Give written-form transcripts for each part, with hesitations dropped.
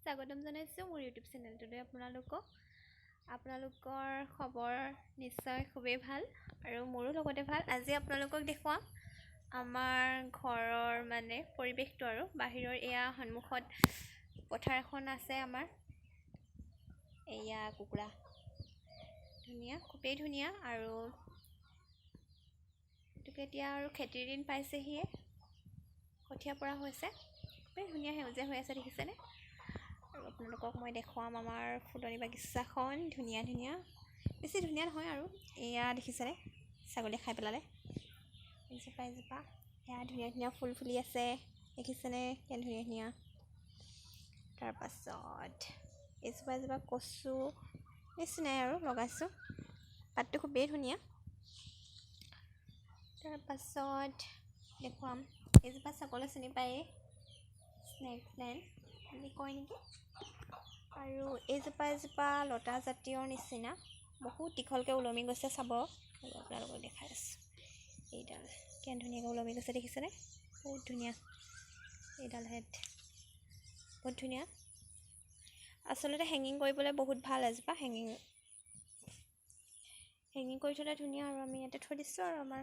স্বাগতম জনাইছোঁ মোৰ ইউটিউব চেনেলটোলৈ আপোনালোকৰ খবৰ নিশ্চয় খুবেই ভাল আৰু মোৰো লগতে ভাল। আজি আপোনালোকক দেখুৱাম আমাৰ ঘৰৰ মানে পৰিৱেশটো আৰু বাহিৰৰ এয়া সন্মুখত পথাৰ এখন আছে আমাৰ। এয়া কুকুৰা ধুনীয়া, খুবেই ধুনীয়া আৰু এতিয়া আৰু খেতিৰ দিন পাইছেহিয়ে, কঠীয়া পৰা হৈছে, খুবেই ধুনীয়া সেউজীয়া হৈ আছে দেখিছেনে। আৰু আপোনালোকক মই দেখুৱাম আমাৰ ফুলনি বাগিচাখন, ধুনীয়া ধুনীয়া, বেছি ধুনীয়া নহয় আৰু এয়া দেখিছেনে ছাগলী খাই পেলালে এজোপা এজোপা, এয়া ধুনীয়া ধুনীয়া ফুল ফুলি আছে দেখিছেনে, কেনে ধুনীয়া ধুনীয়া। তাৰপাছত এজোপা এজোপা কচু নিচিনাই আৰু লগাইছোঁ, পাতটো খুবেই ধুনীয়া। তাৰপাছত দেখুৱাম এজোপা ছাগলী চিনি পায়েই, স্নেক প্লেণ্ট বুলি কয় নেকি। আৰু এইজোপা এজোপা লতা জাতীয় নিচিনা, বহুত দীঘলকৈ ওলমি গৈছে, চাব আপোনালোকক দেখাই আছোঁ। এইডাল কেনে ধুনীয়াকৈ ওলমি গৈছে দেখিছেনে, বহুত ধুনীয়া। এইডাল হেড বহুত ধুনীয়া, আচলতে হেঙিং কৰিবলৈ বহুত ভাল। এজোপা হেঙিং কৰি থ'লে ধুনীয়া আৰু আমি ইয়াতে থৈ দিছোঁ আৰু আমাৰ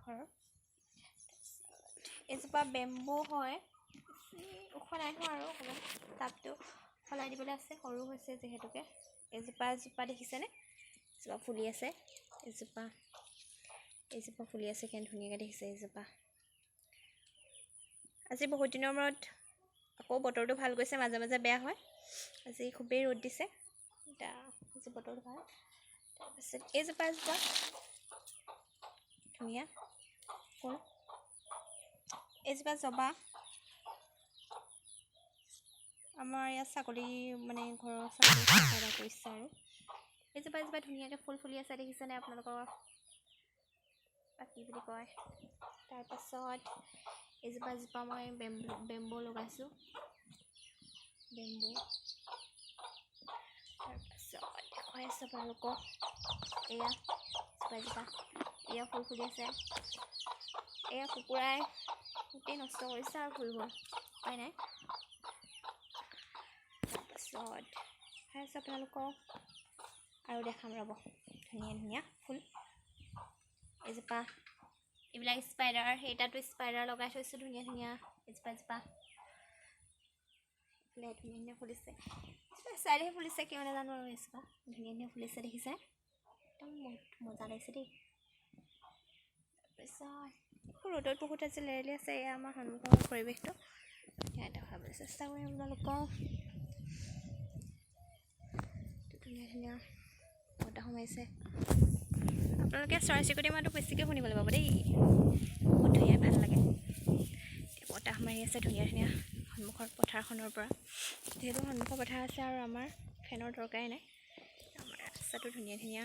ঘৰৰ। এজোপা বেম্বু হয়, ওখ নাই হোৱা আৰু অকণমান টাবটো সলাই দিবলৈ আছে, সৰু হৈছে যিহেতুকে। এজোপা এজোপা দেখিছেনে, এজোপা ফুলি আছে, এজোপা ফুলি আছে, কেনে ধুনীয়াকৈ দেখিছে এজোপা। আজি বহুত দিনৰ মূৰত আকৌ বতৰটো ভাল গৈছে, মাজে মাজে বেয়া হয়। আজি খুবেই ৰ'দ দিছে, এতিয়া আজি বতৰটো ভাল। তাৰপিছত এইজোপা এজোপা ধুনীয়া ফুল, এইজোপা জবা, আমাৰ ইয়াত ছাগলী মানে ঘৰৰ ছাগলী ফাইদা কৰিছে আৰু। এইজোপা এজোপা ধুনীয়াকৈ ফুল ফুলি আছে দেখিছেনে আপোনালোকৰ, কি বুলি কয়। তাৰপাছত এজোপা এজোপা মই বেম্বু লগাইছোঁ, বেম্বু। তাৰপাছত দেখুৱাই আছোঁ আপোনালোকক, এয়া এজোপা এজোপা, এয়া ফুল ফুলি আছে। এয়া কুকুৰাই গোটেই নষ্ট কৰিছে আৰু ফুলবোৰ, উপায় নাই। তাৰপাছত দেখাই আছোঁ আপোনালোকক, আৰু দেখাম ৰ'ব, ধুনীয়া ধুনীয়া ফুল। এজোপা এইবিলাক স্পাইডাৰ, সেইটাতো স্পাইডাৰ লগাই থৈছোঁ, ধুনীয়া ধুনীয়া এজোপা এজোপা। ধুনীয়া ধুনীয়া ফুলিছে, চাইডেহে ফুলিছে কিয় নাজানো আৰু। এজোপা ধুনীয়া ধুনীয়া ফুলিছে দেখিছে, একদম বহুত মজা লাগিছে দেই। তাৰপিছত ৰ'দত বহুত আজি লেৰেলি আছে, এয়া আমাৰ সন্মুখৰ পৰিৱেশটো, এতিয়া দেখাবলৈ চেষ্টা কৰিম আপোনালোকক। ধুনীয়া ধুনীয়া বতাহ সোমাইছে, আপোনালোকে চৰাই চিৰিকটি মাতটো বেছিকৈ শুনিবলৈ পাব দেই, বহুত ধুনীয়া, ভাল লাগে। বতাহ মাৰি আছে ধুনীয়া ধুনীয়া সন্মুখৰ পথাৰখনৰ পৰা, যিহেতু সন্মুখৰ পথাৰ আছে আৰু আমাৰ ফেনৰ দৰকাৰেই নাই। আমাৰ ৰাস্তাটো ধুনীয়া ধুনীয়া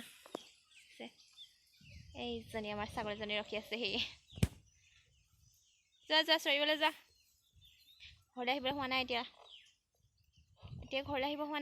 আছে। এইজনী আমাৰ ছাগলীজনী ৰখি আছে, সেই যোৱা চৰিবলৈ যোৱা, ঘৰলৈ আহিবলৈ হোৱা নাই, এতিয়া ঘৰলৈ আহিব হোৱা নাই।